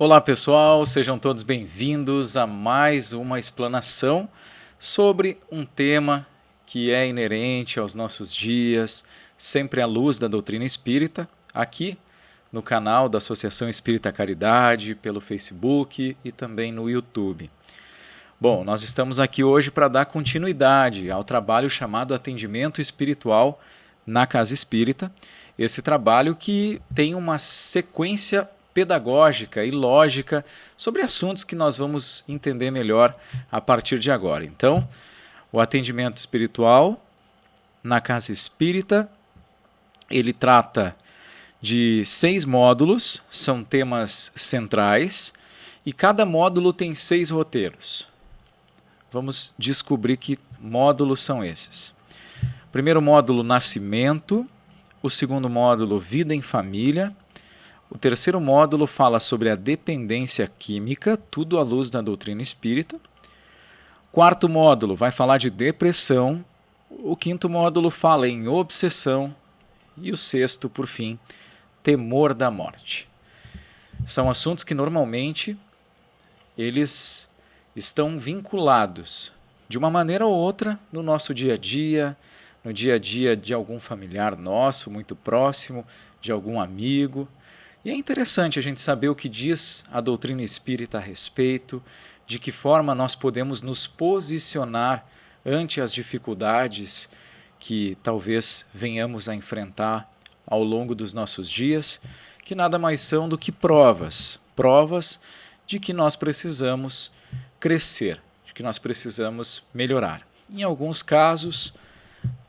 Olá pessoal, sejam todos bem-vindos a mais uma explanação sobre um tema que é inerente aos nossos dias, sempre à luz da doutrina espírita, aqui no canal da Associação Espírita Caridade, pelo Facebook e também no YouTube. Bom, nós estamos aqui hoje para dar continuidade ao trabalho chamado Atendimento Espiritual na Casa Espírita, esse trabalho que tem uma sequência pedagógica e lógica sobre assuntos que nós vamos entender melhor a partir de agora. Então, o atendimento espiritual na Casa Espírita, ele trata de 6 módulos, são temas centrais, e cada módulo tem 6 roteiros. Vamos descobrir que módulos são esses. O primeiro módulo, Nascimento. O segundo módulo, Vida em Família. O terceiro módulo fala sobre a dependência química, tudo à luz da doutrina espírita. Quarto módulo vai falar de depressão. O quinto módulo fala em obsessão. E o sexto, por fim, temor da morte. São assuntos que normalmente eles estão vinculados de uma maneira ou outra no nosso dia a dia, no dia a dia de algum familiar nosso, muito próximo, de algum amigo. E é interessante a gente saber o que diz a doutrina espírita a respeito, de que forma nós podemos nos posicionar ante as dificuldades que talvez venhamos a enfrentar ao longo dos nossos dias, que nada mais são do que provas de que nós precisamos crescer, de que nós precisamos melhorar. Em alguns casos,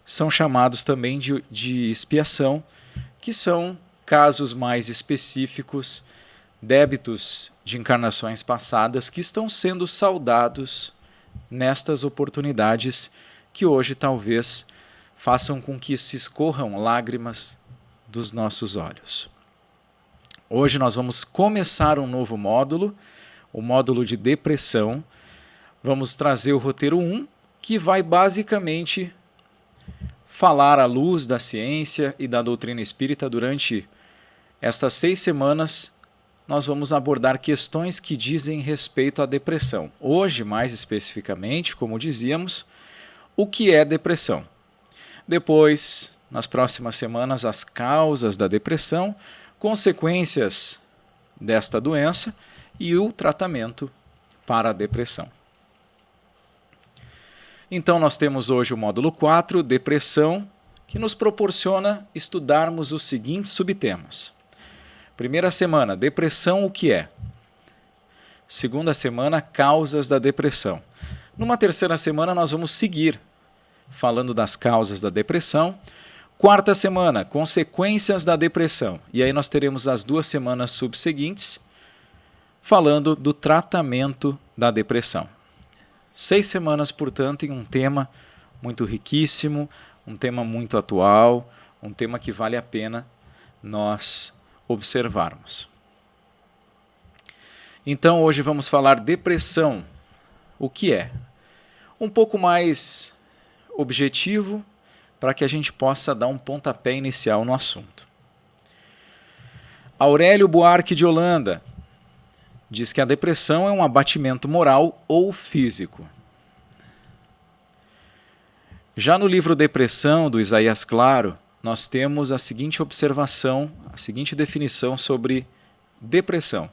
são chamados também de expiação, que são casos mais específicos, débitos de encarnações passadas que estão sendo saudados nestas oportunidades que hoje talvez façam com que se escorram lágrimas dos nossos olhos. Hoje nós vamos começar um novo módulo, o módulo de depressão. Vamos trazer o roteiro 1, que vai basicamente falar à luz da ciência e da doutrina espírita. Durante estas 6 semanas, nós vamos abordar questões que dizem respeito à depressão. Hoje, mais especificamente, como dizíamos, o que é depressão. Depois, nas próximas semanas, as causas da depressão, consequências desta doença e o tratamento para a depressão. Então nós temos hoje o módulo 4, Depressão, que nos proporciona estudarmos os seguintes subtemas. Primeira semana, depressão, o que é? Segunda semana, causas da depressão. Numa terceira semana nós vamos seguir falando das causas da depressão. Quarta semana, consequências da depressão. E aí nós teremos as 2 semanas subseguintes falando do tratamento da depressão. 6 semanas, portanto, em um tema muito riquíssimo, um tema muito atual, um tema que vale a pena nós observarmos. Então, hoje vamos falar depressão. O que é? Um pouco mais objetivo, para que a gente possa dar um pontapé inicial no assunto. Aurélio Buarque de Holanda diz que a depressão é um abatimento moral ou físico. Já no livro Depressão, do Isaías Claro, nós temos a seguinte observação, a seguinte definição sobre depressão.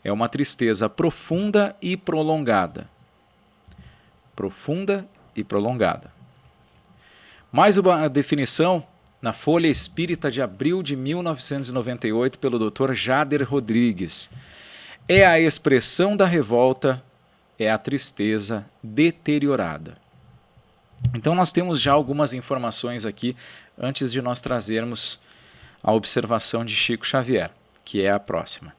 É uma tristeza profunda e prolongada. Profunda e prolongada. Mais uma definição na Folha Espírita de abril de 1998 pelo Dr. Jader Rodrigues. É a expressão da revolta, é a tristeza deteriorada. Então nós temos já algumas informações aqui antes de nós trazermos a observação de Chico Xavier, que é a próxima.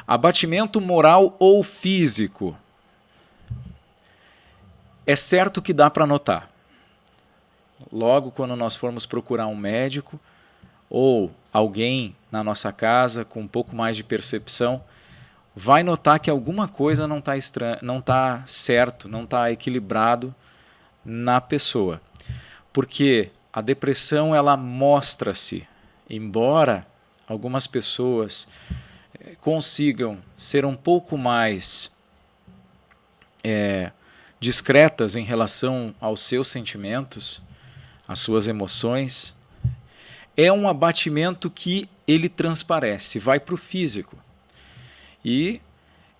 Abatimento moral ou físico. É certo que dá para notar. Logo quando nós formos procurar um médico ou alguém na nossa casa com um pouco mais de percepção, vai notar que alguma coisa não está certo, não está equilibrado na pessoa. Porque a depressão, ela mostra-se, embora algumas pessoas consigam ser um pouco mais discretas em relação aos seus sentimentos, às suas emoções, é um abatimento que ele transparece, vai para o físico. E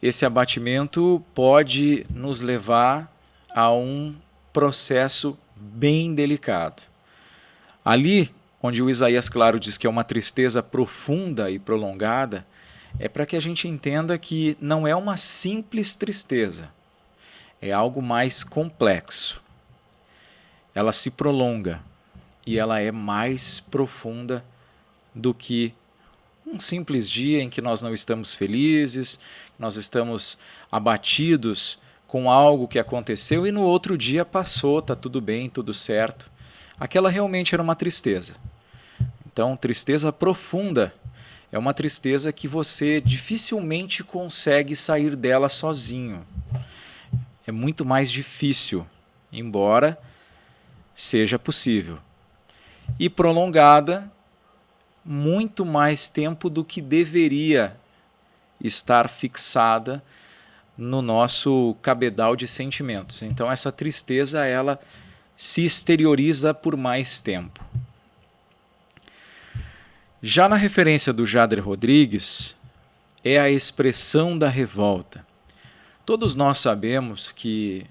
esse abatimento pode nos levar a um processo bem delicado. Ali, onde o Isaías Claro diz que é uma tristeza profunda e prolongada, é para que a gente entenda que não é uma simples tristeza, é algo mais complexo. Ela se prolonga e ela é mais profunda do que um simples dia em que nós não estamos felizes, nós estamos abatidos com algo que aconteceu e no outro dia passou, está tudo bem, tudo certo. Aquela realmente era uma tristeza. Então, tristeza profunda é uma tristeza que você dificilmente consegue sair dela sozinho. É muito mais difícil, embora seja possível. E prolongada, muito mais tempo do que deveria estar fixada no nosso cabedal de sentimentos. Então essa tristeza ela se exterioriza por mais tempo. Já na referência do Jader Rodrigues, é a expressão da revolta. Todos nós sabemos que,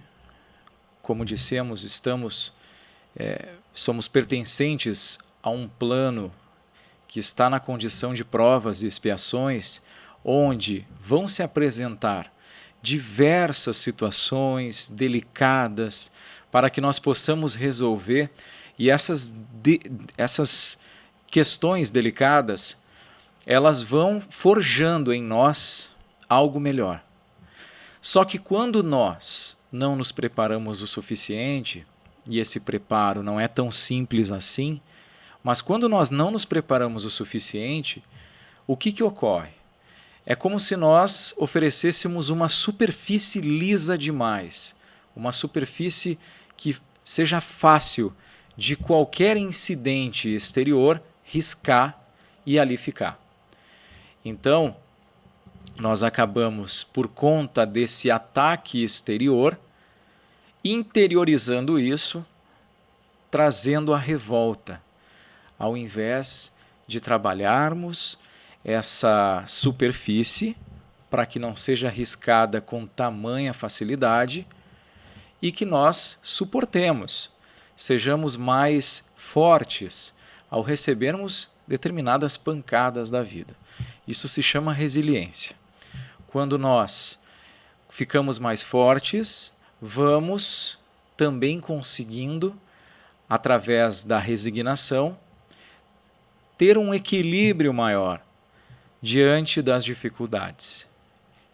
como dissemos, somos pertencentes a um plano que está na condição de provas e expiações, onde vão se apresentar diversas situações delicadas para que nós possamos resolver, e essas questões delicadas, elas vão forjando em nós algo melhor. Só que quando nós não nos preparamos o suficiente, e esse preparo não é tão simples assim, mas quando nós não nos preparamos o suficiente, o que ocorre? É como se nós oferecêssemos uma superfície lisa demais, uma superfície que seja fácil de qualquer incidente exterior riscar e ali ficar. Então, nós acabamos, por conta desse ataque exterior, interiorizando isso, trazendo a revolta, ao invés de trabalharmos essa superfície para que não seja riscada com tamanha facilidade e que nós suportemos, sejamos mais fortes ao recebermos determinadas pancadas da vida. Isso se chama resiliência. Quando nós ficamos mais fortes, vamos também conseguindo, através da resignação, ter um equilíbrio maior diante das dificuldades.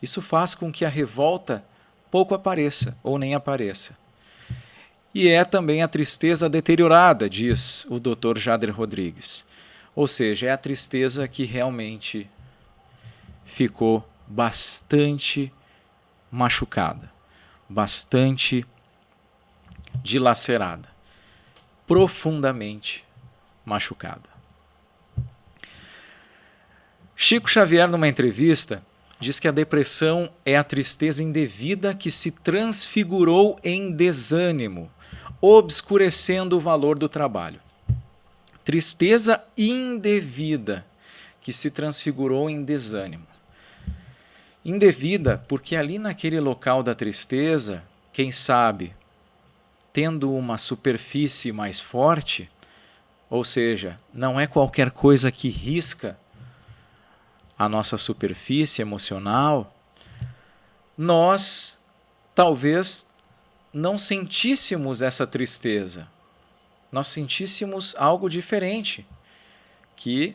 Isso faz com que a revolta pouco apareça ou nem apareça. E é também a tristeza deteriorada, diz o Dr. Jader Rodrigues. Ou seja, é a tristeza que realmente ficou bastante machucada, bastante dilacerada, profundamente machucada. Chico Xavier, numa entrevista, diz que a depressão é a tristeza indevida que se transfigurou em desânimo, obscurecendo o valor do trabalho. Tristeza indevida que se transfigurou em desânimo. Indevida porque ali naquele local da tristeza, quem sabe, tendo uma superfície mais forte, ou seja, não é qualquer coisa que risca a nossa superfície emocional, nós talvez não sentíssemos essa tristeza. Nós sentíssemos algo diferente, que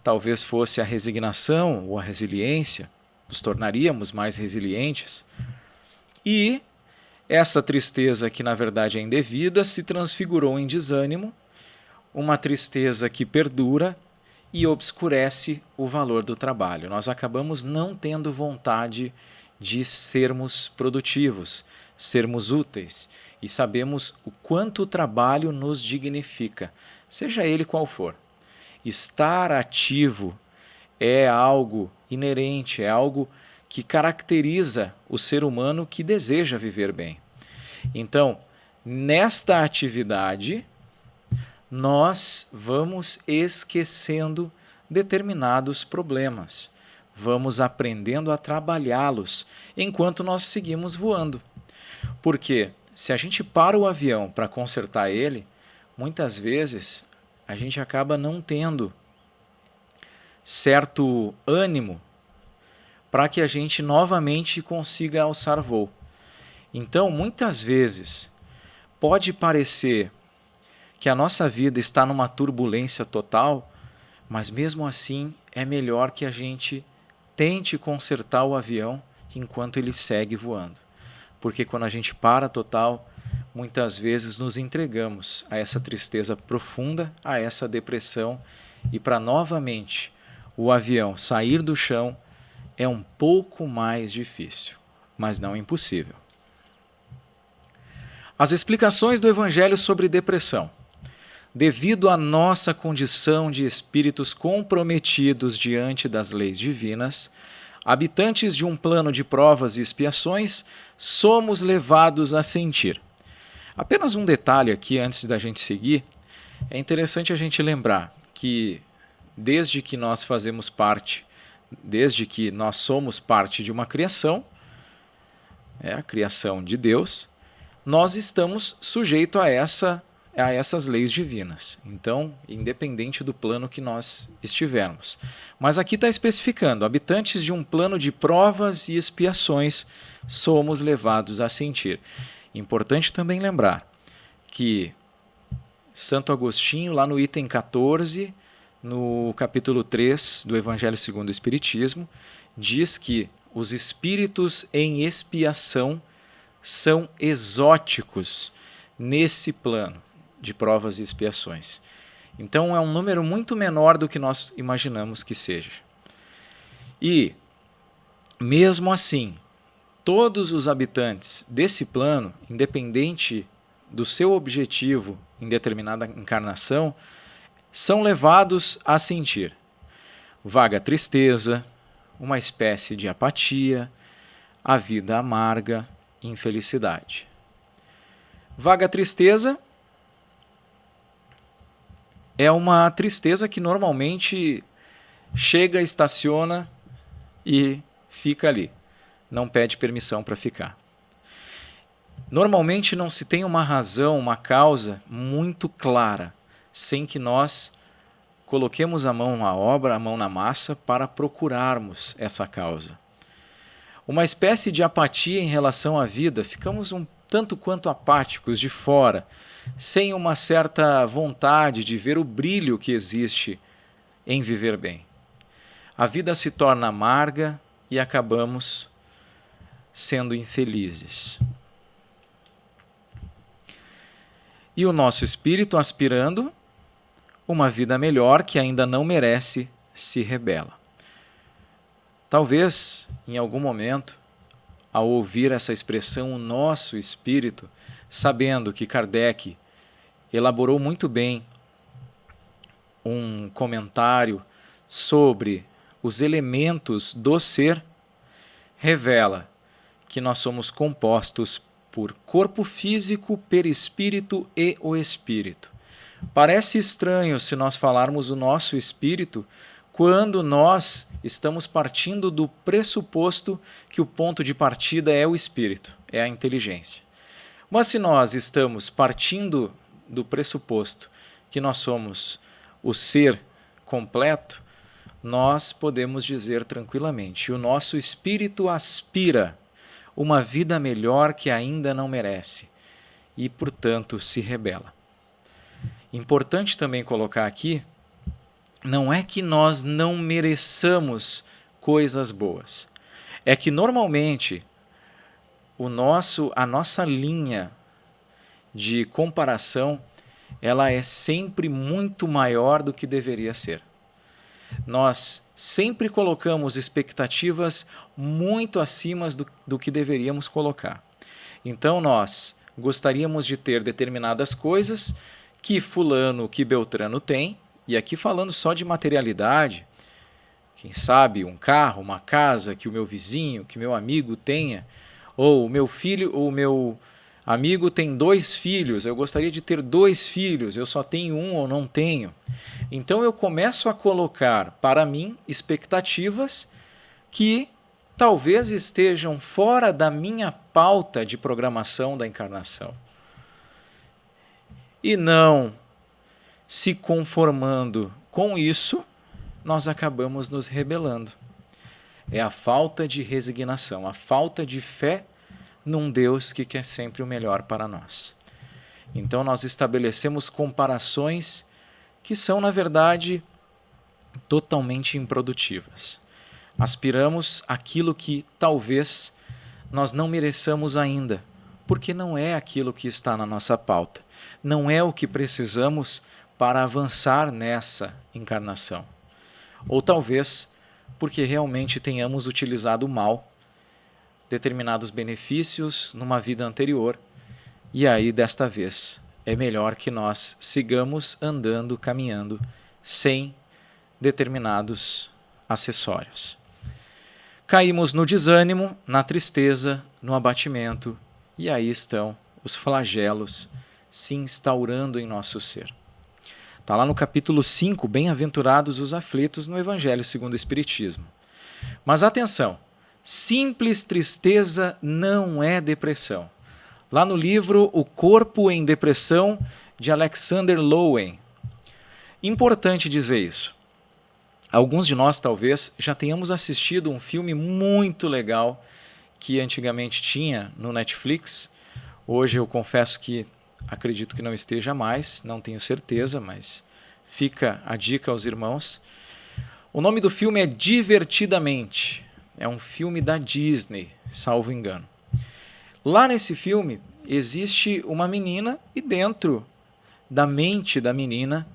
talvez fosse a resignação ou a resiliência, nos tornaríamos mais resilientes. E essa tristeza, que na verdade é indevida, se transfigurou em desânimo, uma tristeza que perdura e obscurece o valor do trabalho. Nós acabamos não tendo vontade de sermos produtivos, sermos úteis, e sabemos o quanto o trabalho nos dignifica, seja ele qual for. Estar ativo é algo inerente, é algo que caracteriza o ser humano que deseja viver bem. Então, nesta atividade, nós vamos esquecendo determinados problemas, vamos aprendendo a trabalhá-los enquanto nós seguimos voando. Porque se a gente para o avião para consertar ele, muitas vezes a gente acaba não tendo certo ânimo para que a gente novamente consiga alçar voo. Então, muitas vezes, pode parecer que a nossa vida está numa turbulência total, mas mesmo assim é melhor que a gente tente consertar o avião enquanto ele segue voando. Porque quando a gente para total, muitas vezes nos entregamos a essa tristeza profunda, a essa depressão, e para novamente o avião sair do chão é um pouco mais difícil, mas não impossível. As explicações do Evangelho sobre depressão. Devido à nossa condição de espíritos comprometidos diante das leis divinas, habitantes de um plano de provas e expiações, somos levados a sentir. Apenas um detalhe aqui antes da gente seguir, é interessante a gente lembrar que desde que nós somos parte de uma criação, a criação de Deus, nós estamos sujeitos a essas leis divinas. Então, independente do plano que nós estivermos. Mas aqui está especificando, habitantes de um plano de provas e expiações, somos levados a sentir. Importante também lembrar que Santo Agostinho, lá no item 14, no capítulo 3 do Evangelho segundo o Espiritismo, diz que os espíritos em expiação são exóticos nesse plano de provas e expiações. Então é um número muito menor do que nós imaginamos que seja. E, mesmo assim, todos os habitantes desse plano, independente do seu objetivo em determinada encarnação, são levados a sentir vaga tristeza, uma espécie de apatia, a vida amarga, infelicidade. Vaga tristeza é uma tristeza que normalmente chega, estaciona e fica ali. Não pede permissão para ficar. Normalmente não se tem uma razão, uma causa muito clara, sem que nós coloquemos a mão na obra, a mão na massa, para procurarmos essa causa. Uma espécie de apatia em relação à vida, ficamos um tanto quanto apáticos de fora, sem uma certa vontade de ver o brilho que existe em viver bem. A vida se torna amarga e acabamos sendo infelizes. E o nosso espírito, aspirando uma vida melhor que ainda não merece, se rebela. Talvez, em algum momento, ao ouvir essa expressão, o nosso espírito, sabendo que Kardec elaborou muito bem um comentário sobre os elementos do ser, revela que nós somos compostos por corpo físico, perispírito e o espírito. Parece estranho se nós falarmos o nosso espírito quando nós estamos partindo do pressuposto que o ponto de partida é o espírito, é a inteligência. Mas se nós estamos partindo do pressuposto que nós somos o ser completo, nós podemos dizer tranquilamente: o nosso espírito aspira uma vida melhor que ainda não merece e, portanto, se rebela. Importante também colocar aqui, não é que nós não mereçamos coisas boas. É que normalmente a nossa linha de comparação, ela é sempre muito maior do que deveria ser. Nós sempre colocamos expectativas muito acima do que deveríamos colocar. Então nós gostaríamos de ter determinadas coisas que fulano, que Beltrano tem, e aqui falando só de materialidade, Quem sabe um carro, uma casa que o meu vizinho, que meu amigo tenha, ou o meu filho, ou o meu amigo tem 2 filhos, eu gostaria de ter 2 filhos, eu só tenho um ou não tenho. Então eu começo a colocar para mim expectativas que talvez estejam fora da minha pauta de programação da encarnação. E não se conformando com isso, nós acabamos nos rebelando. É a falta de resignação, a falta de fé num Deus que quer sempre o melhor para nós. Então nós estabelecemos comparações que são, na verdade, totalmente improdutivas. Aspiramos aquilo que talvez nós não mereçamos ainda, porque não é aquilo que está na nossa pauta. Não é o que precisamos para avançar nessa encarnação. Ou talvez porque realmente tenhamos utilizado mal determinados benefícios numa vida anterior, e aí desta vez é melhor que nós sigamos andando, caminhando sem determinados acessórios. Caímos no desânimo, na tristeza, no abatimento, e aí estão os flagelos se instaurando em nosso ser. Está lá no capítulo 5, Bem-aventurados os aflitos, no Evangelho segundo o Espiritismo. Mas atenção, simples tristeza não é depressão. Lá no livro O Corpo em Depressão, de Alexander Lowen. Importante dizer isso. Alguns de nós talvez já tenhamos assistido um filme muito legal que antigamente tinha no Netflix. Hoje eu confesso que acredito que não esteja mais, não tenho certeza, mas fica a dica aos irmãos. O nome do filme é Divertidamente. É um filme da Disney, salvo engano. Lá nesse filme existe uma menina e dentro da mente da menina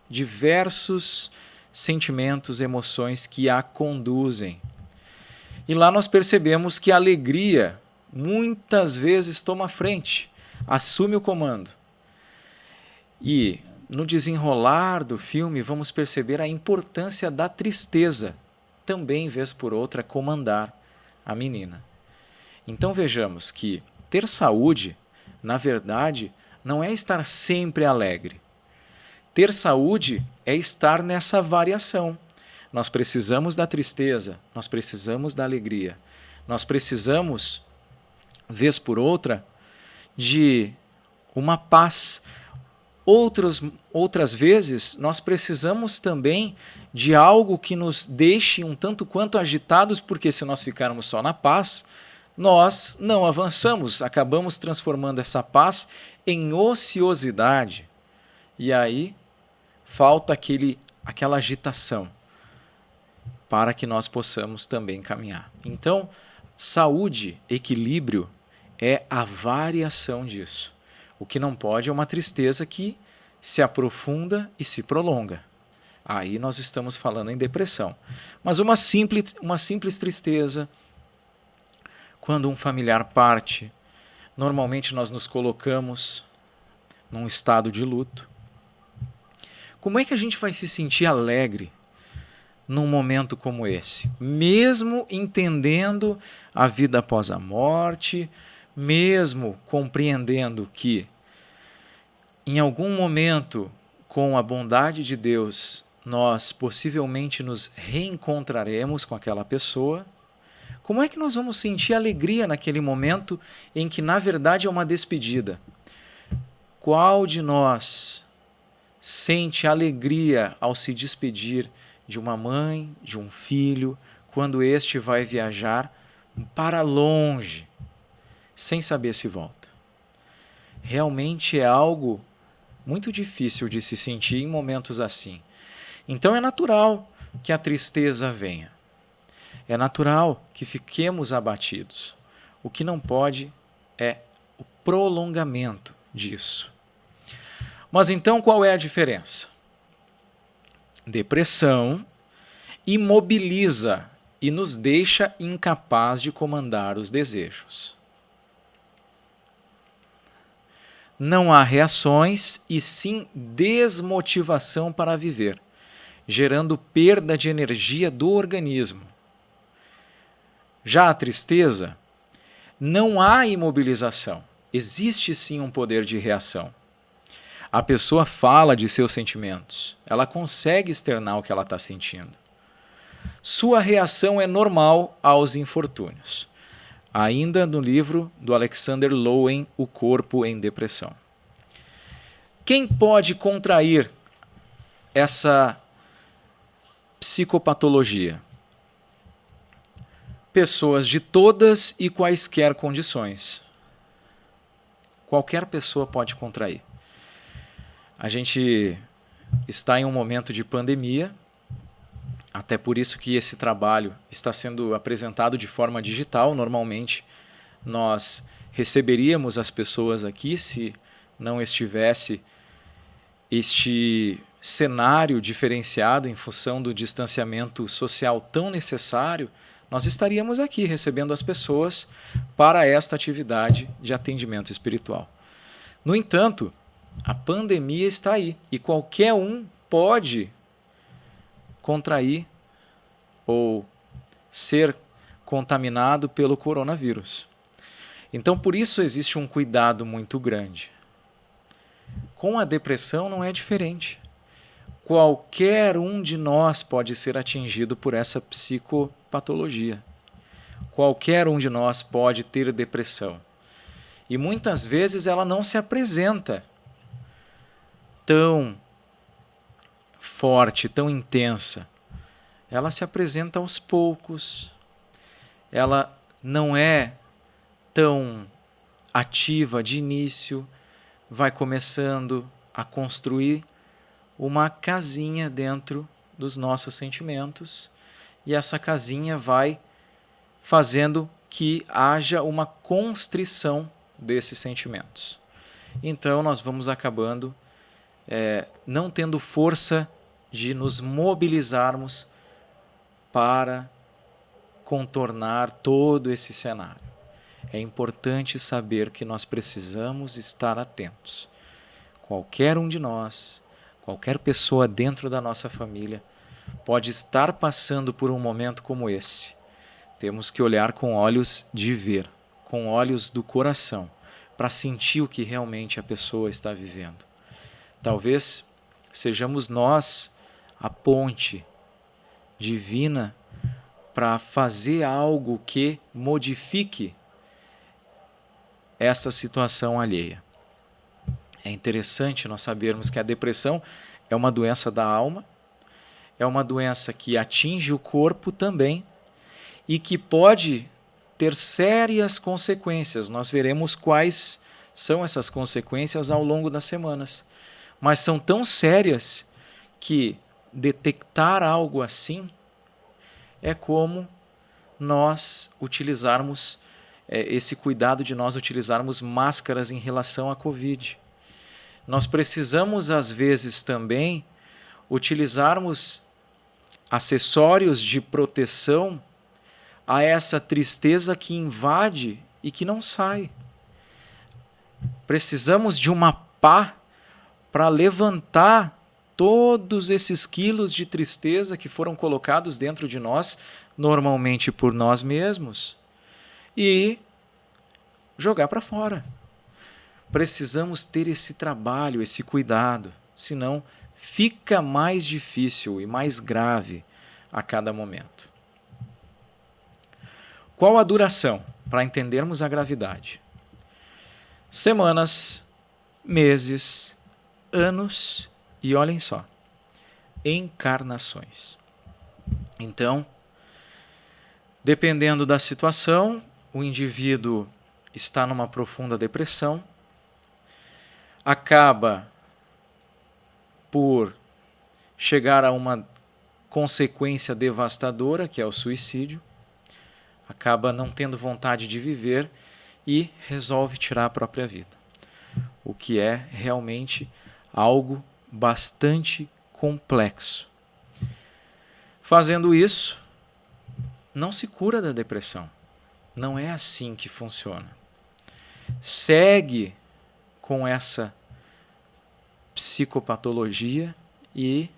diversos sentimentos, emoções que a conduzem. E lá nós percebemos que a alegria muitas vezes toma frente, assume o comando. E no desenrolar do filme vamos perceber a importância da tristeza, também vez por outra comandar a menina. Então vejamos que ter saúde, na verdade, não é estar sempre alegre. Ter saúde é estar nessa variação. Nós precisamos da tristeza, nós precisamos da alegria, nós precisamos, vez por outra, de uma paz. Outras vezes, nós precisamos também de algo que nos deixe um tanto quanto agitados, porque se nós ficarmos só na paz, nós não avançamos, acabamos transformando essa paz em ociosidade. E aí falta aquela agitação para que nós possamos também caminhar. Então, saúde, equilíbrio, é a variação disso. O que não pode é uma tristeza que se aprofunda e se prolonga. Aí nós estamos falando em depressão. Mas uma simples tristeza, quando um familiar parte, normalmente nós nos colocamos num estado de luto. Como é que a gente vai se sentir alegre num momento como esse? Mesmo entendendo a vida após a morte, mesmo compreendendo que em algum momento, com a bondade de Deus, nós possivelmente nos reencontraremos com aquela pessoa, como é que nós vamos sentir alegria naquele momento em que, na verdade, é uma despedida? Qual de nós sente alegria ao se despedir de uma mãe, de um filho, quando este vai viajar para longe, sem saber se volta? Realmente é algo muito difícil de se sentir em momentos assim. Então é natural que a tristeza venha. É natural que fiquemos abatidos. O que não pode é o prolongamento disso. Mas então qual é a diferença? Depressão imobiliza e nos deixa incapaz de comandar os desejos. Não há reações e sim desmotivação para viver. gerando perda de energia do organismo. Já a tristeza, não há imobilização, existe sim um poder de reação. A pessoa fala de seus sentimentos, ela consegue externar o que ela está sentindo. Sua reação é normal aos infortúnios. Ainda no livro do Alexander Lowen, O Corpo em Depressão. Quem pode contrair essa psicopatologia? Pessoas de todas e quaisquer condições. Qualquer pessoa pode contrair. A gente está em um momento de pandemia, até por isso que esse trabalho está sendo apresentado de forma digital. Normalmente nós receberíamos as pessoas aqui se não estivesse este cenário diferenciado em função do distanciamento social tão necessário. Nós estaríamos aqui recebendo as pessoas para esta atividade de atendimento espiritual. No entanto, a pandemia está aí e qualquer um pode contrair ou ser contaminado pelo coronavírus. Então, por isso existe um cuidado muito grande. Com a depressão não é diferente. Qualquer um de nós pode ser atingido por essa psicopatologia. Qualquer um de nós pode ter depressão. E muitas vezes ela não se apresenta tão forte, tão intensa. Ela se apresenta aos poucos. Ela não é tão ativa de início. Vai começando a construir uma casinha dentro dos nossos sentimentos. E essa casinha vai fazendo que haja uma constrição desses sentimentos. Então nós vamos acabando não tendo força de nos mobilizarmos para contornar todo esse cenário. É importante saber que nós precisamos estar atentos. Qualquer um de nós, qualquer pessoa dentro da nossa família, pode estar passando por um momento como esse. Temos que olhar com olhos de ver, com olhos do coração, para sentir o que realmente a pessoa está vivendo. Talvez sejamos nós a ponte divina para fazer algo que modifique essa situação alheia. É interessante nós sabermos que a depressão é uma doença da alma, é uma doença que atinge o corpo também e que pode ter sérias consequências. Nós veremos quais são essas consequências ao longo das semanas. Mas são tão sérias que detectar algo assim é como nós utilizarmos esse cuidado de nós utilizarmos máscaras em relação à Covid. Nós precisamos, às vezes, também utilizarmos acessórios de proteção a essa tristeza que invade e que não sai. Precisamos de uma pá para levantar todos esses quilos de tristeza que foram colocados dentro de nós, normalmente por nós mesmos, e jogar para fora. Precisamos ter esse trabalho, esse cuidado, senão fica mais difícil e mais grave a cada momento. Qual a duração? Para entendermos a gravidade. Semanas, meses, anos e olhem só, encarnações. Então, dependendo da situação, o indivíduo está numa profunda depressão, acaba por chegar a uma consequência devastadora, que é o suicídio, acaba não tendo vontade de viver e resolve tirar a própria vida. O que é realmente algo bastante complexo. Fazendo isso, não se cura da depressão. Não é assim que funciona. Segue com essa psicopatologia e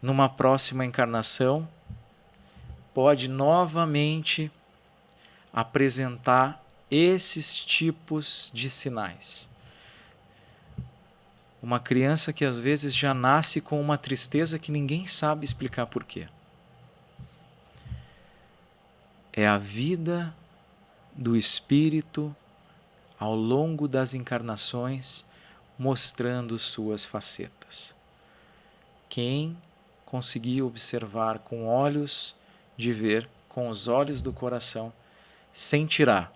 numa próxima encarnação, pode novamente apresentar esses tipos de sinais. Uma criança que às vezes já nasce com uma tristeza que ninguém sabe explicar por quê. É a vida do espírito ao longo das encarnações mostrando suas facetas. Quem conseguir observar com olhos de ver, com os olhos do coração, sentirá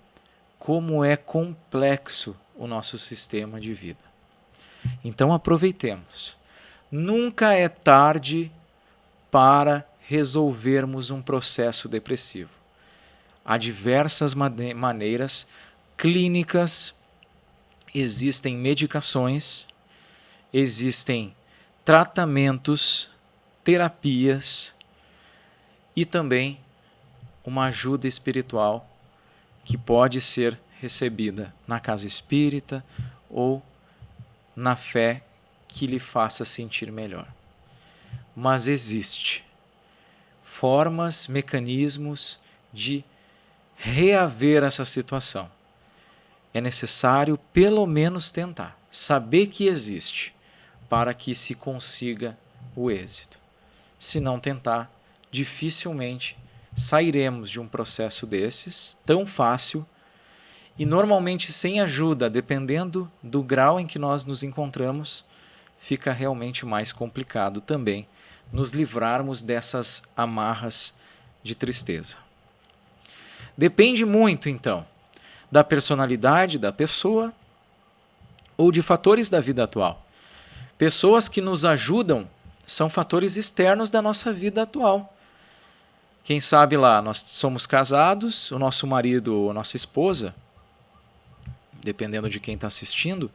como é complexo o nosso sistema de vida. Então aproveitemos. Nunca é tarde para resolvermos um processo depressivo. Há diversas maneiras clínicas, existem medicações, existem tratamentos, terapias e também uma ajuda espiritual que pode ser recebida na casa espírita ou na fé que lhe faça sentir melhor. Mas existe formas, mecanismos de reaver essa situação. É necessário pelo menos tentar, saber que existe, para que se consiga o êxito. Se não tentar, dificilmente sairemos de um processo desses, tão fácil, e normalmente sem ajuda, dependendo do grau em que nós nos encontramos, fica realmente mais complicado também nos livrarmos dessas amarras de tristeza. Depende muito, então, da personalidade da pessoa ou de fatores da vida atual. Pessoas que nos ajudam são fatores externos da nossa vida atual. Quem sabe lá, nós somos casados, o nosso marido ou a nossa esposa, dependendo de quem está assistindo,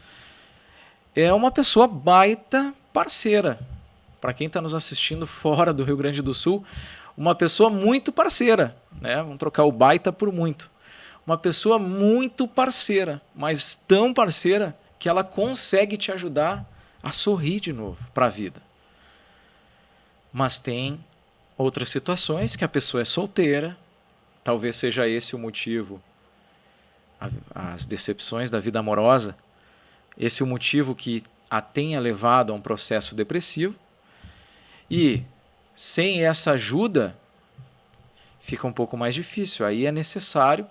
é uma pessoa baita parceira. Para quem está nos assistindo fora do Rio Grande do Sul, uma pessoa muito parceira, né? Vamos trocar o baita por muito. Uma pessoa muito parceira, mas tão parceira que ela consegue te ajudar a sorrir de novo para a vida. Mas tem outras situações que a pessoa é solteira, talvez seja esse o motivo, as decepções da vida amorosa, esse é o motivo que a tenha levado a um processo depressivo, e sem essa ajuda fica um pouco mais difícil. Aí é necessário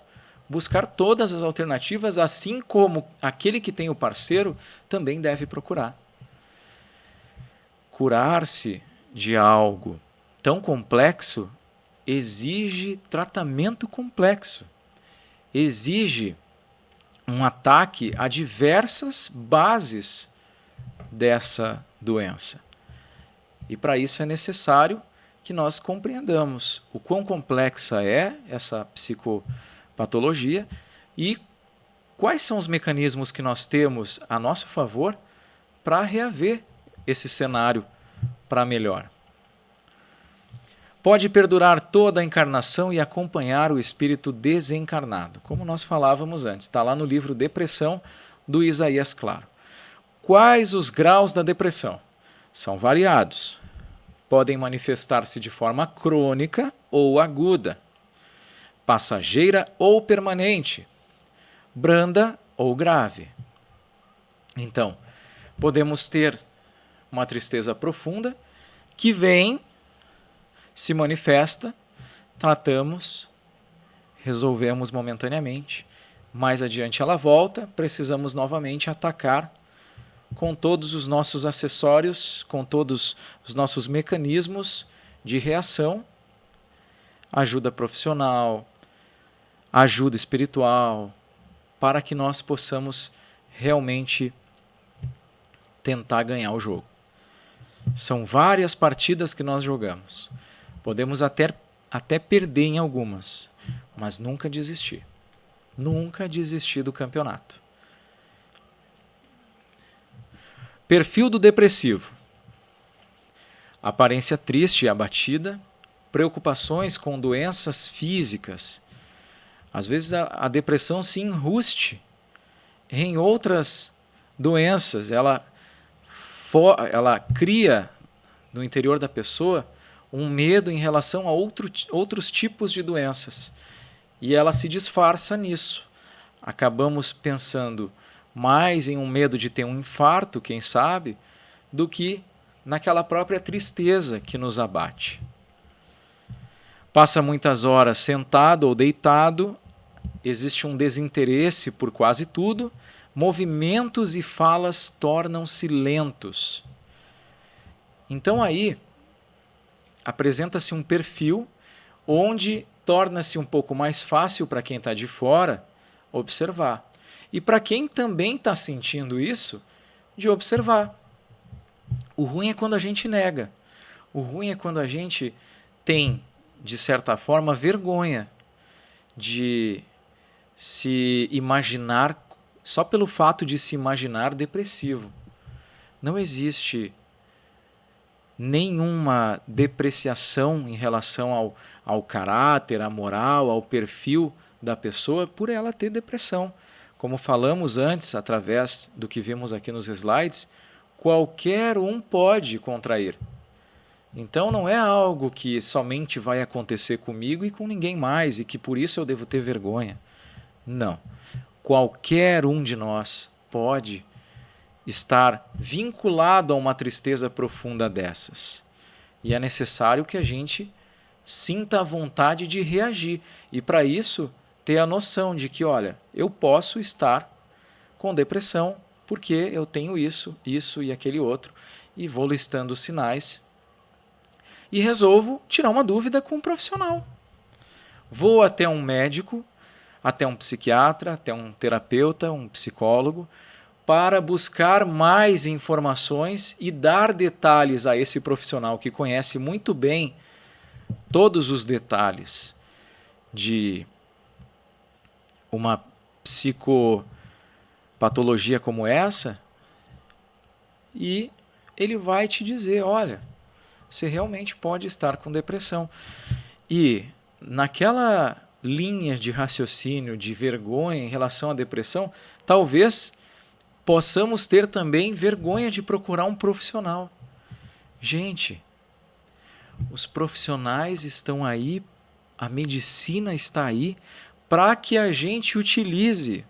buscar todas as alternativas, assim como aquele que tem o parceiro também deve procurar. Curar-se de algo tão complexo exige tratamento complexo, exige um ataque a diversas bases dessa doença. E para isso é necessário que nós compreendamos o quão complexa é essa psicopatologia e quais são os mecanismos que nós temos a nosso favor para reaver esse cenário para melhor. Pode perdurar toda a encarnação e acompanhar o espírito desencarnado, como nós falávamos antes, está lá no livro Depressão, do Isaías Claro. Quais os graus da depressão? São variados. Podem manifestar-se de forma crônica ou aguda, passageira ou permanente, branda ou grave. Então, podemos ter uma tristeza profunda que vem, se manifesta, tratamos, resolvemos momentaneamente, mais adiante ela volta, precisamos novamente atacar com todos os nossos acessórios, com todos os nossos mecanismos de reação, ajuda profissional, ajuda espiritual, para que nós possamos realmente tentar ganhar o jogo. São várias partidas que nós jogamos. Podemos até perder em algumas, mas nunca desistir. Nunca desistir do campeonato. Perfil do depressivo. Aparência triste e abatida, preocupações com doenças físicas. Às vezes a depressão se enruste em outras doenças. Ela cria no interior da pessoa um medo em relação a outros tipos de doenças. E ela se disfarça nisso. Acabamos pensando mais em um medo de ter um infarto, quem sabe, do que naquela própria tristeza que nos abate. Passa muitas horas sentado ou deitado, existe um desinteresse por quase tudo, movimentos e falas tornam-se lentos. Então aí apresenta-se um perfil onde torna-se um pouco mais fácil para quem está de fora observar. E para quem também está sentindo isso, de observar. O ruim é quando a gente nega. O ruim é quando a gente tem, de certa forma, vergonha de se imaginar, só pelo fato de se imaginar depressivo. Não existe nenhuma depreciação em relação ao caráter, à moral, ao perfil da pessoa por ela ter depressão. Como falamos antes, através do que vimos aqui nos slides, qualquer um pode contrair. Então não é algo que somente vai acontecer comigo e com ninguém mais, e que por isso eu devo ter vergonha. Não. Qualquer um de nós pode estar vinculado a uma tristeza profunda dessas. E é necessário que a gente sinta a vontade de reagir. E para isso, ter a noção de que, olha, eu posso estar com depressão porque eu tenho isso, isso e aquele outro. E vou listando os sinais. E resolvo tirar uma dúvida com um profissional. Vou até um médico, até um psiquiatra, até um terapeuta, um psicólogo, para buscar mais informações e dar detalhes a esse profissional que conhece muito bem todos os detalhes de uma psicopatologia como essa, e ele vai te dizer, olha, você realmente pode estar com depressão. E naquela linha de raciocínio, de vergonha em relação à depressão, talvez possamos ter também vergonha de procurar um profissional. Gente, os profissionais estão aí, a medicina está aí para que a gente utilize.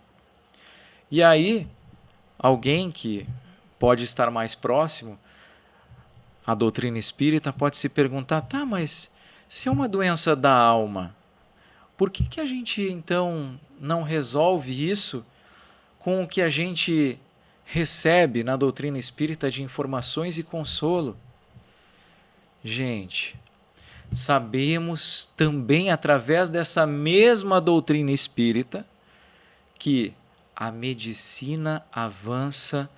E aí, alguém que pode estar mais próximo à doutrina espírita pode se perguntar, tá, mas se é uma doença da alma, por que a gente então não resolve isso com o que a gente recebe na doutrina espírita de informações e consolo? Gente, sabemos também através dessa mesma doutrina espírita que a medicina avança,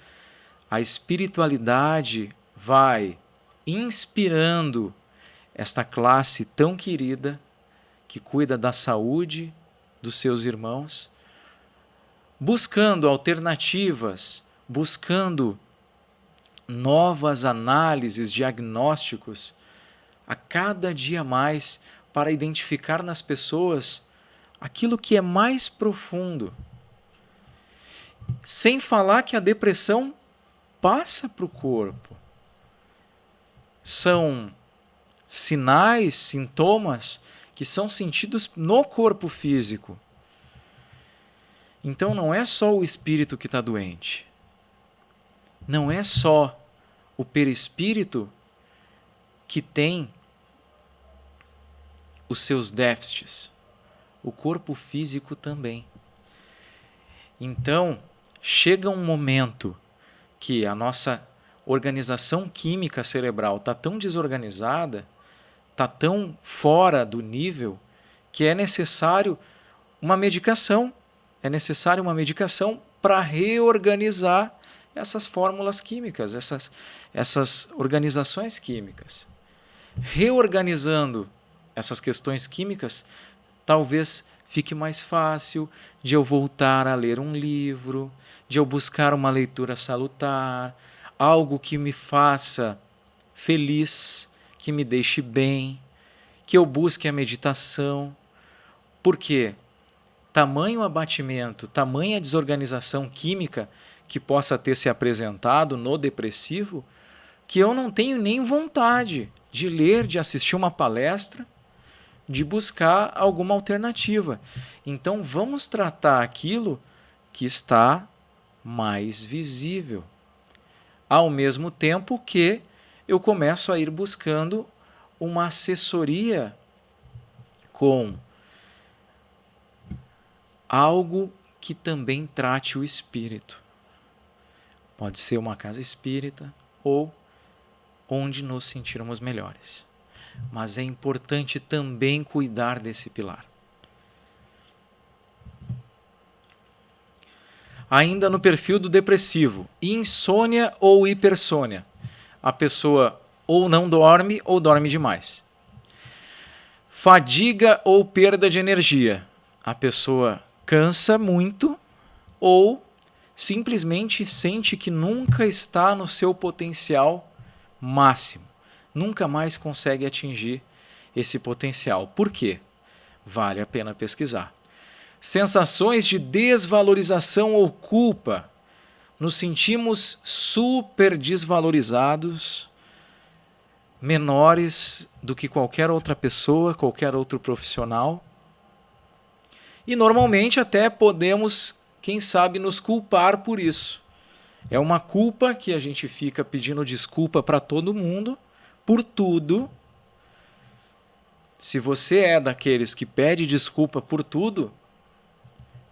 a espiritualidade vai inspirando esta classe tão querida que cuida da saúde dos seus irmãos, buscando alternativas, buscando novas análises, diagnósticos, a cada dia mais, para identificar nas pessoas aquilo que é mais profundo. Sem falar que a depressão passa para o corpo. São sinais, sintomas que são sentidos no corpo físico. Então não é só o espírito que está doente. Não é só o perispírito que tem os seus déficits. O corpo físico também. Então, chega um momento que a nossa organização química cerebral está tão desorganizada, está tão fora do nível, que é necessário uma medicação. É necessário uma medicação para reorganizar essas fórmulas químicas, essas organizações químicas. Reorganizando essas questões químicas, talvez fique mais fácil de eu voltar a ler um livro, de eu buscar uma leitura salutar, algo que me faça feliz, que me deixe bem, que eu busque a meditação. Por quê? Tamanho abatimento, tamanha desorganização química que possa ter se apresentado no depressivo, que eu não tenho nem vontade de ler, de assistir uma palestra, de buscar alguma alternativa. Então vamos tratar aquilo que está mais visível, ao mesmo tempo que eu começo a ir buscando uma assessoria com algo que também trate o espírito. Pode ser uma casa espírita ou onde nos sentirmos melhores. Mas é importante também cuidar desse pilar. Ainda no perfil do depressivo, insônia ou hipersônia. A pessoa ou não dorme ou dorme demais. Fadiga ou perda de energia. A pessoa cansa muito ou simplesmente sente que nunca está no seu potencial máximo. Nunca mais consegue atingir esse potencial. Por quê? Vale a pena pesquisar. Sensações de desvalorização ou culpa. Nos sentimos super desvalorizados, menores do que qualquer outra pessoa, qualquer outro profissional. E normalmente até podemos, quem sabe, nos culpar por isso. É uma culpa que a gente fica pedindo desculpa para todo mundo, por tudo. Se você é daqueles que pede desculpa por tudo,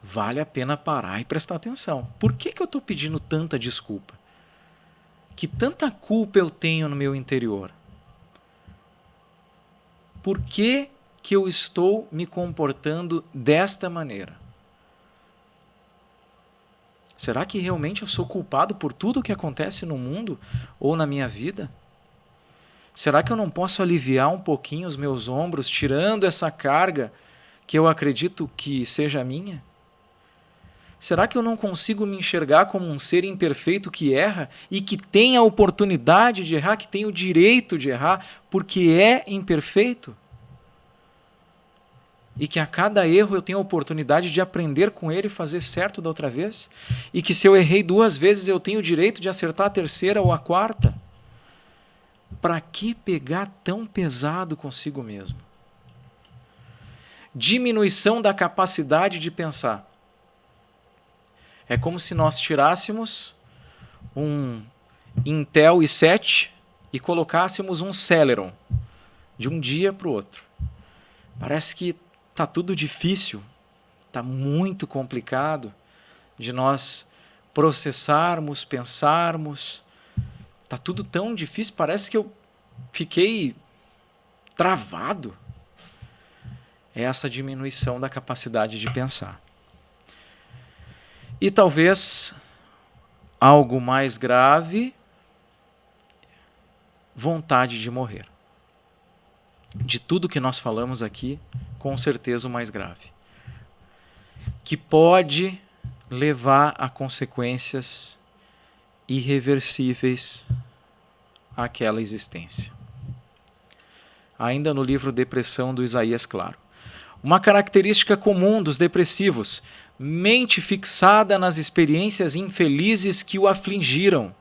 vale a pena parar e prestar atenção. Por que eu estou pedindo tanta desculpa? Que tanta culpa eu tenho no meu interior? Por que eu estou me comportando desta maneira? Será que realmente eu sou culpado por tudo que acontece no mundo ou na minha vida? Será que eu não posso aliviar um pouquinho os meus ombros, tirando essa carga que eu acredito que seja minha? Será que eu não consigo me enxergar como um ser imperfeito que erra e que tem a oportunidade de errar, que tem o direito de errar, porque é imperfeito? E que a cada erro eu tenho a oportunidade de aprender com ele e fazer certo da outra vez? E que se eu errei 2 vezes eu tenho o direito de acertar a 3ª ou a 4ª? Para que pegar tão pesado consigo mesmo? Diminuição da capacidade de pensar. É como se nós tirássemos um Intel i7 e colocássemos um Celeron de um dia para o outro. Parece que está tudo difícil, está muito complicado de nós processarmos, pensarmos. Está tudo tão difícil, parece que eu fiquei travado. É essa diminuição da capacidade de pensar. E talvez algo mais grave, vontade de morrer. De tudo que nós falamos aqui, com certeza o mais grave. Que pode levar a consequências irreversíveis àquela existência. Ainda no livro Depressão, do Isaías Claro. Uma característica comum dos depressivos: mente fixada nas experiências infelizes que o afligiram.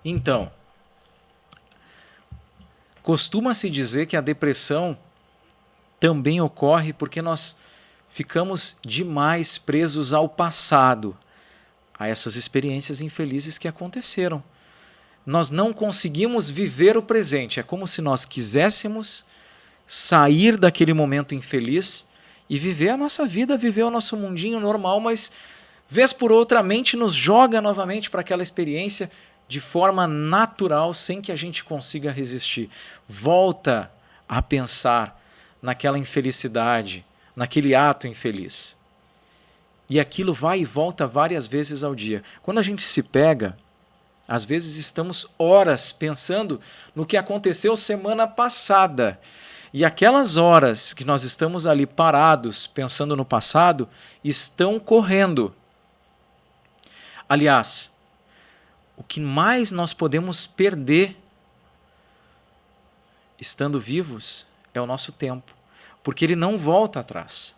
Então, costuma-se dizer que a depressão também ocorre porque nós ficamos demais presos ao passado, a essas experiências infelizes que aconteceram. Nós não conseguimos viver o presente. É como se nós quiséssemos sair daquele momento infeliz e viver a nossa vida, viver o nosso mundinho normal, mas vez por outra a mente nos joga novamente para aquela experiência de forma natural, sem que a gente consiga resistir. Volta a pensar naquela infelicidade, naquele ato infeliz. E aquilo vai e volta várias vezes ao dia. Quando a gente se pega, às vezes estamos horas pensando no que aconteceu semana passada. E aquelas horas que nós estamos ali parados, pensando no passado, estão correndo. Aliás, o que mais nós podemos perder estando vivos é o nosso tempo, porque ele não volta atrás.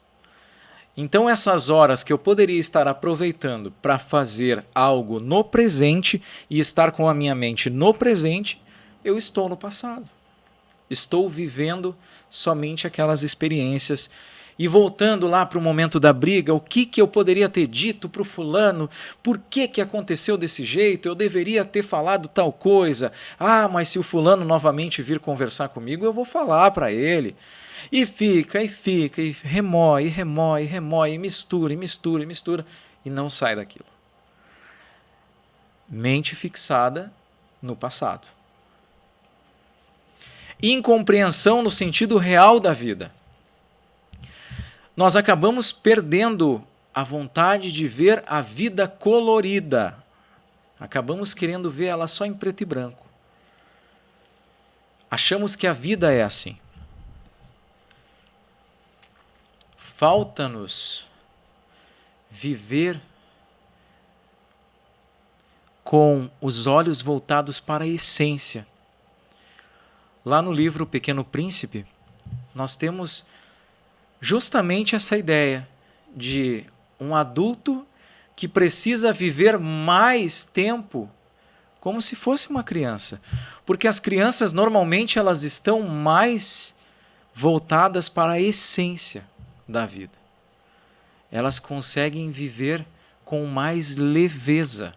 Então essas horas que eu poderia estar aproveitando para fazer algo no presente e estar com a minha mente no presente, eu estou no passado. Estou vivendo somente aquelas experiências. E voltando lá para o momento da briga, o que eu poderia ter dito para o fulano? Por que aconteceu desse jeito? Eu deveria ter falado tal coisa. Ah, mas se o fulano novamente vir conversar comigo, eu vou falar para ele. E fica, e remói, e mistura, e não sai daquilo. Mente fixada no passado. Incompreensão no sentido real da vida. Nós acabamos perdendo a vontade de ver a vida colorida. Acabamos querendo ver ela só em preto e branco. Achamos que a vida é assim. Falta-nos viver com os olhos voltados para a essência. Lá no livro Pequeno Príncipe, nós temos justamente essa ideia de um adulto que precisa viver mais tempo como se fosse uma criança. Porque as crianças normalmente elas estão mais voltadas para a essência da vida. Elas conseguem viver com mais leveza.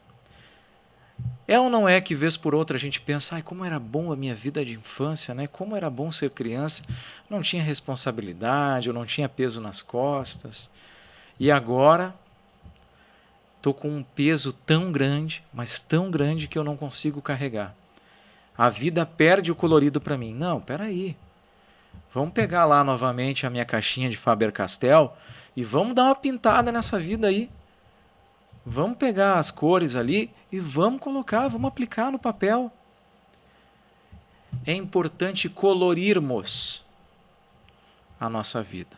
É ou não é que vez por outra a gente pensa, ai, como era bom a minha vida de infância, né? Como era bom ser criança, não tinha responsabilidade, eu não tinha peso nas costas. E agora estou com um peso tão grande, mas tão grande que eu não consigo carregar. A vida perde o colorido para mim. Não, peraí. Vamos pegar lá novamente a minha caixinha de Faber-Castell e vamos dar uma pintada nessa vida aí. Vamos pegar as cores ali e vamos colocar, vamos aplicar no papel. É importante colorirmos a nossa vida.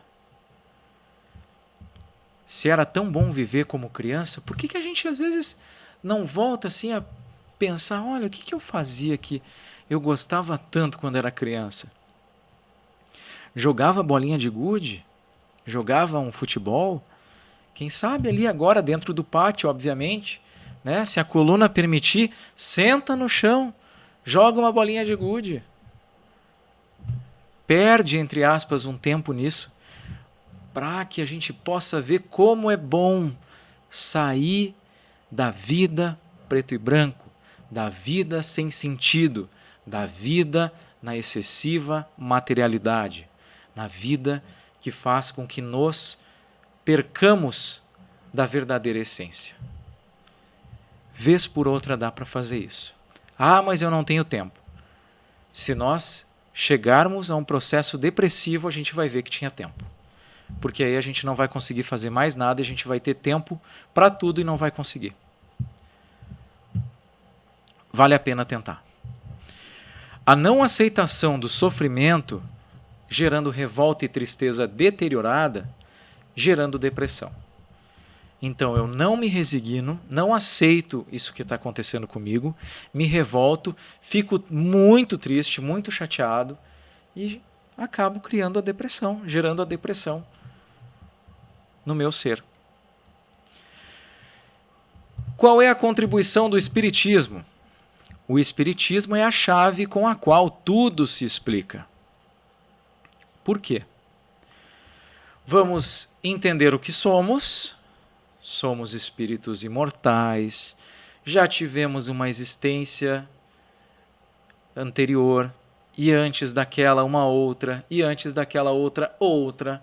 Se era tão bom viver como criança, por que a gente às vezes não volta assim a pensar, olha, o que eu fazia que eu gostava tanto quando era criança? Jogava bolinha de gude? Jogava um futebol? Quem sabe ali agora dentro do pátio, obviamente, né? Se a coluna permitir, senta no chão, joga uma bolinha de gude. Perde, entre aspas, um tempo nisso, para que a gente possa ver como é bom sair da vida preto e branco, da vida sem sentido, da vida na excessiva materialidade, na vida que faz com que nos percamos da verdadeira essência. Vez por outra dá para fazer isso. Ah, mas eu não tenho tempo. Se nós chegarmos a um processo depressivo, a gente vai ver que tinha tempo. Porque aí a gente não vai conseguir fazer mais nada, a gente vai ter tempo para tudo e não vai conseguir. Vale a pena tentar. A não aceitação do sofrimento, gerando revolta e tristeza deteriorada, gerando depressão. Então eu não me resigno, não aceito isso que está acontecendo comigo, me revolto, fico muito triste, muito chateado e acabo criando a depressão, gerando a depressão no meu ser. Qual é a contribuição do Espiritismo? O Espiritismo é a chave com a qual tudo se explica. Por quê? Vamos entender o que somos. Somos espíritos imortais, já tivemos uma existência anterior, e antes daquela uma outra, e antes daquela outra,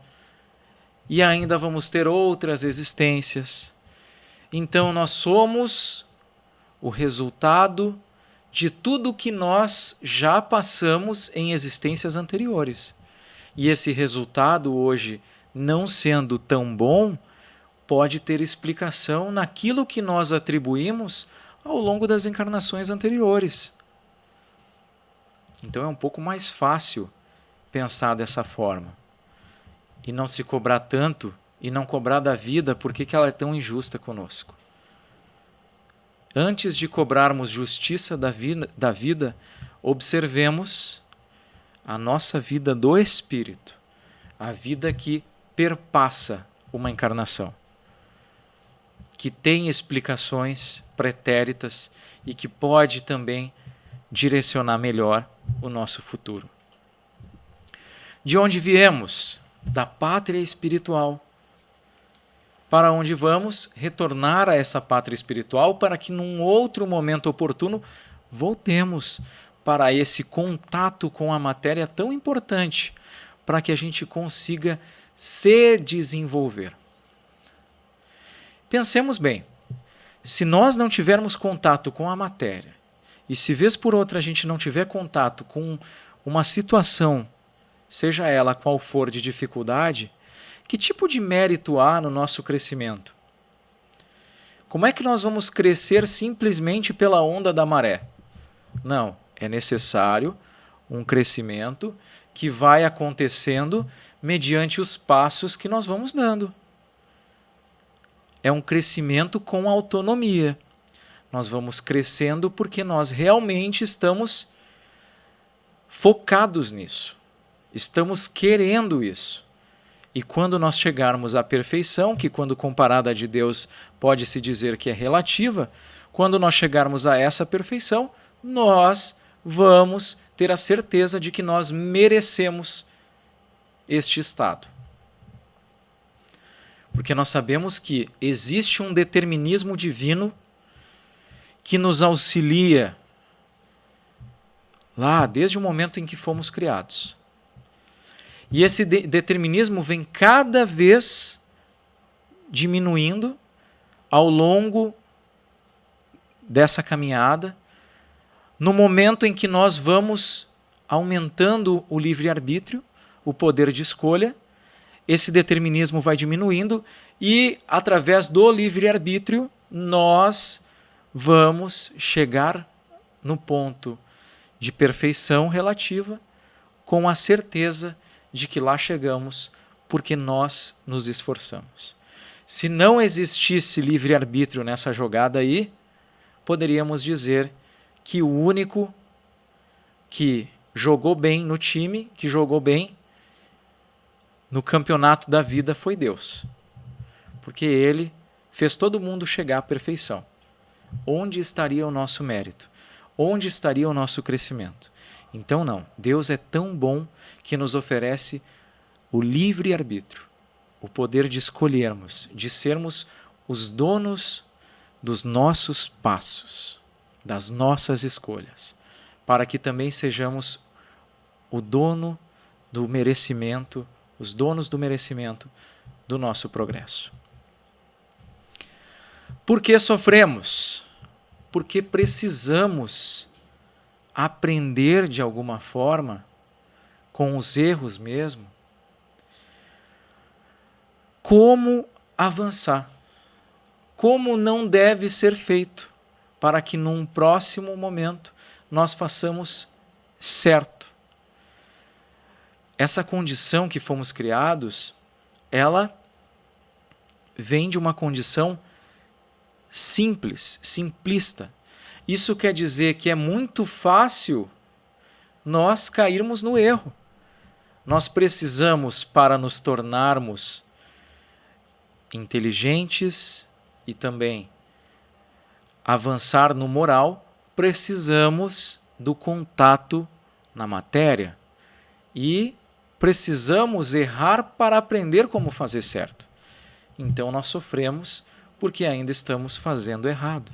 e ainda vamos ter outras existências. Então nós somos o resultado de tudo que nós já passamos em existências anteriores. E esse resultado hoje, não sendo tão bom, pode ter explicação naquilo que nós atribuímos ao longo das encarnações anteriores. Então é um pouco mais fácil pensar dessa forma. E não se cobrar tanto, e não cobrar da vida porque ela é tão injusta conosco. Antes de cobrarmos justiça da vida, observemos a nossa vida do espírito, a vida que perpassa uma encarnação, que tem explicações pretéritas e que pode também direcionar melhor o nosso futuro. De onde viemos? Da pátria espiritual. Para onde vamos? Retornar a essa pátria espiritual para que num outro momento oportuno voltemos para esse contato com a matéria tão importante para que a gente consiga se desenvolver. Pensemos bem, se nós não tivermos contato com a matéria e se vez por outra a gente não tiver contato com uma situação, seja ela qual for de dificuldade, que tipo de mérito há no nosso crescimento? Como é que nós vamos crescer simplesmente pela onda da maré? Não, é necessário um crescimento que vai acontecendo mediante os passos que nós vamos dando. É um crescimento com autonomia. Nós vamos crescendo porque nós realmente estamos focados nisso. Estamos querendo isso. E quando nós chegarmos à perfeição, que quando comparada a de Deus pode-se dizer que é relativa, quando nós chegarmos a essa perfeição, nós vamos ter a certeza de que nós merecemos este estado. Porque nós sabemos que existe um determinismo divino que nos auxilia lá desde o momento em que fomos criados. E esse determinismo vem cada vez diminuindo ao longo dessa caminhada, no momento em que nós vamos aumentando o livre-arbítrio, o poder de escolha, esse determinismo vai diminuindo e, através do livre-arbítrio, nós vamos chegar no ponto de perfeição relativa com a certeza de que lá chegamos porque nós nos esforçamos. Se não existisse livre-arbítrio nessa jogada aí, poderíamos dizer que o único que jogou bem no time, que jogou bem no campeonato da vida foi Deus. Porque Ele fez todo mundo chegar à perfeição. Onde estaria o nosso mérito? Onde estaria o nosso crescimento? Então não, Deus é tão bom que nos oferece o livre-arbítrio, o poder de escolhermos, de sermos os donos dos nossos passos, das nossas escolhas, para que também sejamos o dono do merecimento, os donos do merecimento do nosso progresso. Por que sofremos? Porque precisamos aprender de alguma forma, com os erros mesmo, como avançar, como não deve ser feito, para que num próximo momento nós façamos certo. Essa condição que fomos criados, ela vem de uma condição simples, simplista. Isso quer dizer que é muito fácil nós cairmos no erro. Nós precisamos, para nos tornarmos inteligentes e também avançar no moral, precisamos do contato na matéria e precisamos errar para aprender como fazer certo. Então nós sofremos porque ainda estamos fazendo errado.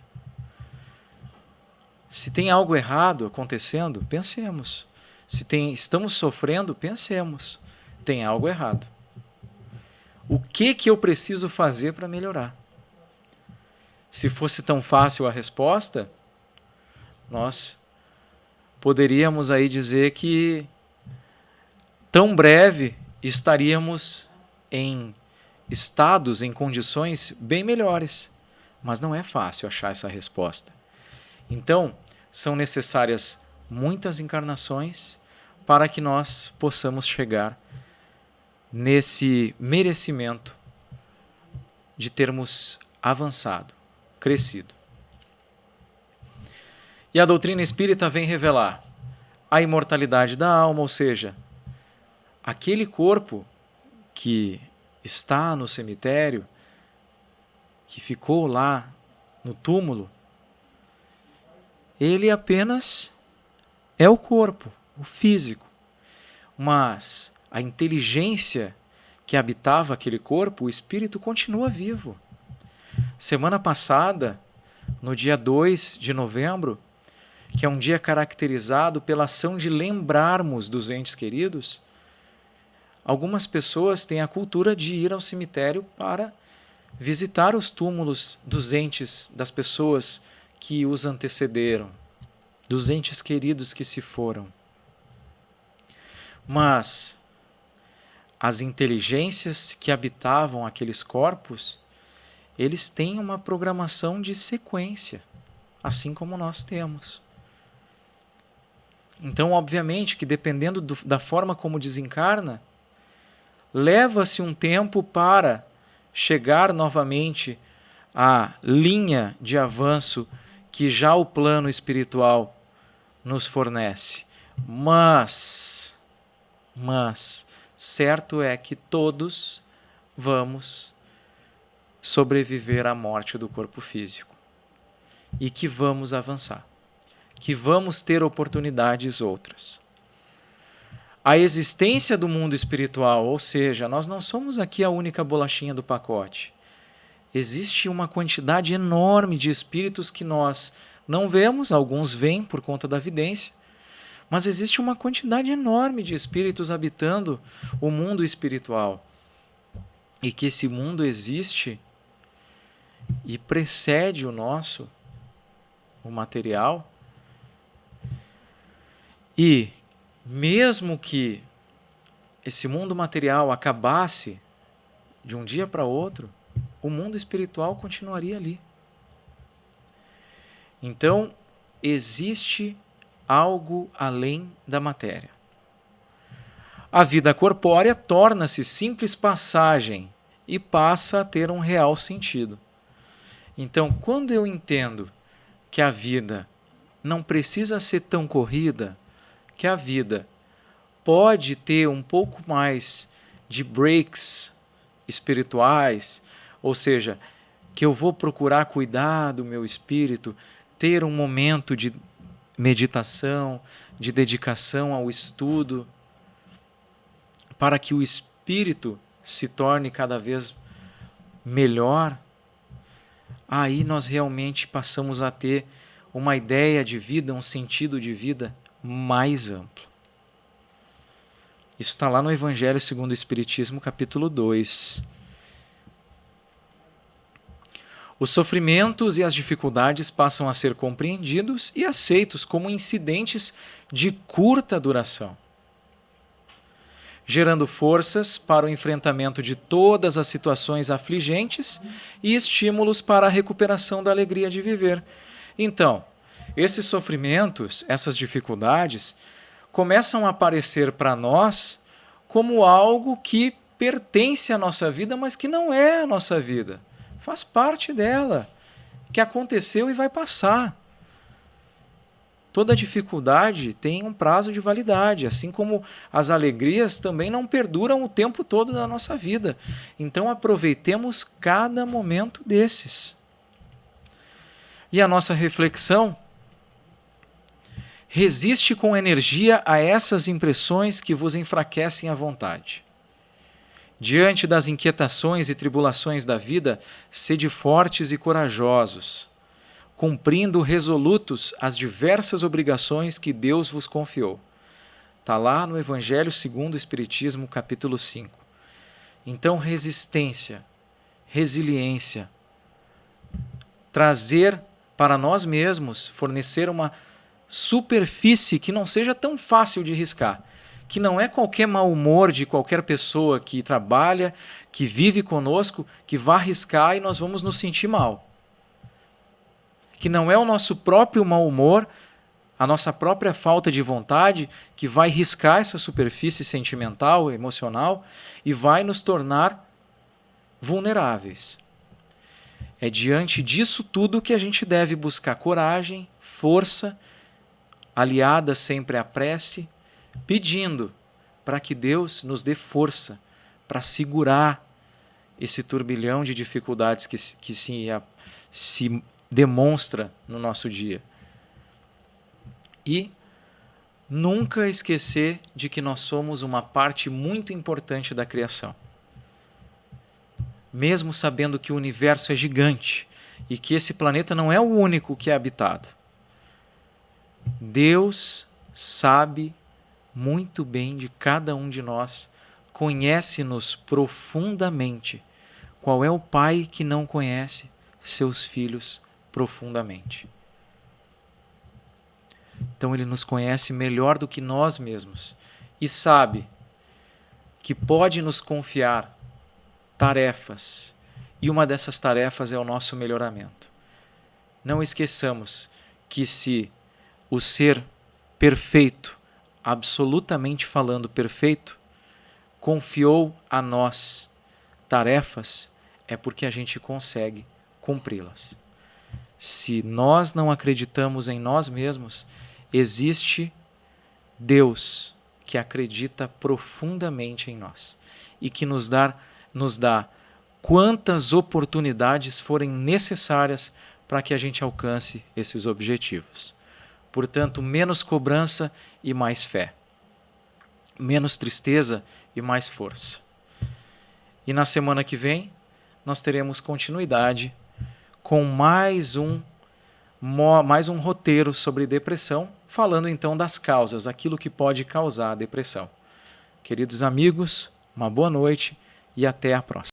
Se tem algo errado acontecendo, pensemos. Se estamos sofrendo, pensemos. Tem algo errado. O que eu preciso fazer para melhorar? Se fosse tão fácil a resposta, nós poderíamos aí dizer que tão breve estaríamos em estados, em condições bem melhores. Mas não é fácil achar essa resposta. Então, são necessárias muitas encarnações para que nós possamos chegar nesse merecimento de termos avançado, crescido. E a doutrina espírita vem revelar a imortalidade da alma, ou seja, aquele corpo que está no cemitério, que ficou lá no túmulo, ele apenas é o corpo, o físico. Mas a inteligência que habitava aquele corpo, o espírito continua vivo. Semana passada, no dia 2 de novembro, que é um dia caracterizado pela ação de lembrarmos dos entes queridos, algumas pessoas têm a cultura de ir ao cemitério para visitar os túmulos dos entes, das pessoas que os antecederam, dos entes queridos que se foram. Mas as inteligências que habitavam aqueles corpos, eles têm uma programação de sequência, assim como nós temos. Então, obviamente, que dependendo da forma como desencarna, leva-se um tempo para chegar novamente à linha de avanço que já o plano espiritual nos fornece. Mas certo é que todos vamos sobreviver à morte do corpo físico e que vamos avançar, que vamos ter oportunidades outras. A existência do mundo espiritual, ou seja, nós não somos aqui a única bolachinha do pacote. Existe uma quantidade enorme de espíritos que nós não vemos, alguns vêm por conta da vidência, mas existe uma quantidade enorme de espíritos habitando o mundo espiritual. E que esse mundo existe e precede o nosso, o material. E mesmo que esse mundo material acabasse de um dia para outro, o mundo espiritual continuaria ali. Então, existe algo além da matéria. A vida corpórea torna-se simples passagem e passa a ter um real sentido. Então, quando eu entendo que a vida não precisa ser tão corrida, que a vida pode ter um pouco mais de breaks espirituais, ou seja, que eu vou procurar cuidar do meu espírito, ter um momento de meditação, de dedicação ao estudo, para que o espírito se torne cada vez melhor, aí nós realmente passamos a ter uma ideia de vida, um sentido de vida mais amplo. Isso está lá no Evangelho segundo o Espiritismo, capítulo 2. Os sofrimentos e as dificuldades passam a ser compreendidos e aceitos como incidentes de curta duração, gerando forças para o enfrentamento de todas as situações afligentes e estímulos para a recuperação da alegria de viver. Então, esses sofrimentos, essas dificuldades, começam a aparecer para nós como algo que pertence à nossa vida, mas que não é a nossa vida. Faz parte dela, que aconteceu e vai passar. Toda dificuldade tem um prazo de validade, assim como as alegrias também não perduram o tempo todo da nossa vida. Então aproveitemos cada momento desses. E a nossa reflexão resiste com energia a essas impressões que vos enfraquecem a vontade. Diante das inquietações e tribulações da vida, sede fortes e corajosos, cumprindo resolutos as diversas obrigações que Deus vos confiou. Está lá no Evangelho segundo o Espiritismo, capítulo 5. Então, resistência, resiliência, trazer para nós mesmos, fornecer uma superfície que não seja tão fácil de riscar, que não é qualquer mau humor de qualquer pessoa que trabalha, que vive conosco, que vá riscar e nós vamos nos sentir mal. Que não é o nosso próprio mau humor, a nossa própria falta de vontade que vai riscar essa superfície sentimental, emocional e vai nos tornar vulneráveis. É diante disso tudo que a gente deve buscar coragem, força, aliada sempre à prece, pedindo para que Deus nos dê força para segurar esse turbilhão de dificuldades que se demonstra no nosso dia. E nunca esquecer de que nós somos uma parte muito importante da criação. Mesmo sabendo que o universo é gigante e que esse planeta não é o único que é habitado, Deus sabe muito bem de cada um de nós, conhece-nos profundamente. Qual é o pai que não conhece seus filhos profundamente? Então ele nos conhece melhor do que nós mesmos e sabe que pode nos confiar tarefas, e uma dessas tarefas é o nosso melhoramento. Não esqueçamos que se o ser perfeito, absolutamente falando perfeito, confiou a nós tarefas, é porque a gente consegue cumpri-las. Se nós não acreditamos em nós mesmos, existe Deus que acredita profundamente em nós e que nos dá quantas oportunidades forem necessárias para que a gente alcance esses objetivos. Portanto, menos cobrança e mais fé. Menos tristeza e mais força. E na semana que vem, nós teremos continuidade com mais um roteiro sobre depressão, falando então das causas, aquilo que pode causar a depressão. Queridos amigos, uma boa noite e até a próxima.